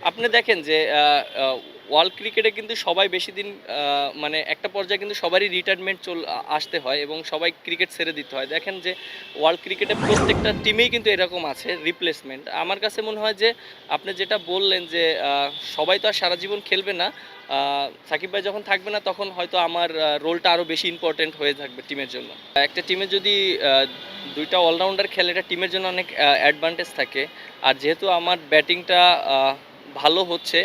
আপনি দেখেন যে ওয়ার্ল্ড ক্রিকেটে কিন্তু সবাই বেশি দিন মানে একটা পর্যায়ে কিন্তু সবারই রিটায়ারমেন্ট আসতে হয় এবং সবাই ক্রিকেট ছেড়ে দিতে হয়। দেখেন যে ওয়ার্ল্ড ক্রিকেটে প্রত্যেকটা টিমেই কিন্তু এরকম আছে রিপ্লেসমেন্ট। আমার কাছে মনে হয় যে আপনি যেটা বললেন যে সবাই তো আর সারা জীবন খেলবে না। সাকিব ভাই যখন থাকবে না তখন হয়তো আমার রোলটা আরও বেশি ইম্পর্টেন্ট হয়ে থাকবে টিমের জন্য। একটা টিমে যদি আ ২ টা অলরাউন্ডার খেলে এটা টিমের জন্য অনেক অ্যাডভান্টেজ থাকে। আর যেহেতু আমার ব্যাটিংটা আ ভালো হচ্ছে।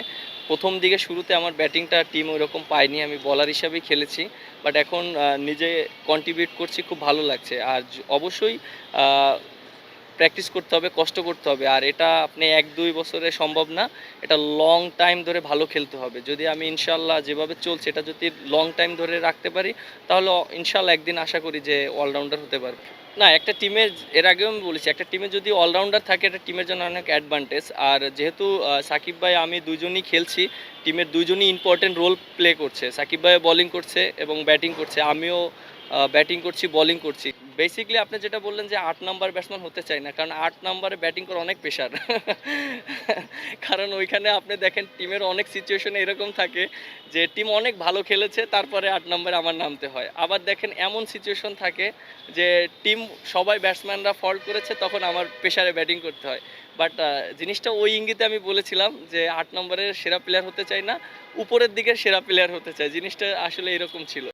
১ম দিকে শুরুতে আমার ব্যাটিংটা টিম ওইরকম পায়নি। আমি বলার হিসাবেই খেলেছি। বাট এখন নিজে কন্ট্রিবিউট করছি, খুব ভালো লাগছে। আর অবশ্যই আ প্র্যাকটিস করতে হবে, কষ্ট করতে হবে। আর এটা আপনি ১-২ বছরে সম্ভব না। এটা লং টাইম ধরে ভালো খেলতে হবে। যদি আমি ইনশাআল্লাহ যেভাবে চলছে এটা যদি লং টাইম ধরে রাখতে পারি, তাহলে ইনশাআল্লাহ একদিন আশা করি যে অলরাউন্ডার হতে পারব। না, একটা টিমের এর আগেও আমি বলেছি, একটা টিমে যদি অলরাউন্ডার থাকে এটা টিমের জন্য অনেক অ্যাডভান্টেজ। আর যেহেতু সাকিব ভাই আমি দুজনই খেলছি, টিমের দুজনই ইম্পর্টেন্ট রোল প্লে করছে। সাকিব ভাইও বোলিং করছে এবং ব্যাটিং করছে। আমিও ব্যাটিং করছি, বোলিং করছি। বেসিক্যালি আপনি যেটা বললেন যে ৮ নাম্বার ব্যাটসম্যান হতে চাই না। কারণ ৮ নাম্বারে ব্যাটিং করা অনেক প্রেশার। কারণ ওইখানে আপনি দেখেন টিমের অনেক সিচুয়েশনে এরকম থাকে যে টিম অনেক ভালো খেলেছে তারপরে ৮ নাম্বারে আমার নামতে হয়। আবার দেখেন এমন সিচুয়েশন থাকে যে টিম সবাই ব্যাটসম্যানরা ফল্ট করেছে তখন আমার প্রেসারে ব্যাটিং করতে হয়। বাট জিনিসটা ওই ইঙ্গিতে আমি বলেছিলাম যে ৮ নম্বরের সেরা প্লেয়ার হতে চাই না, উপরের দিকের সেরা প্লেয়ার হতে চাই। জিনিসটা আসলে এরকম ছিল।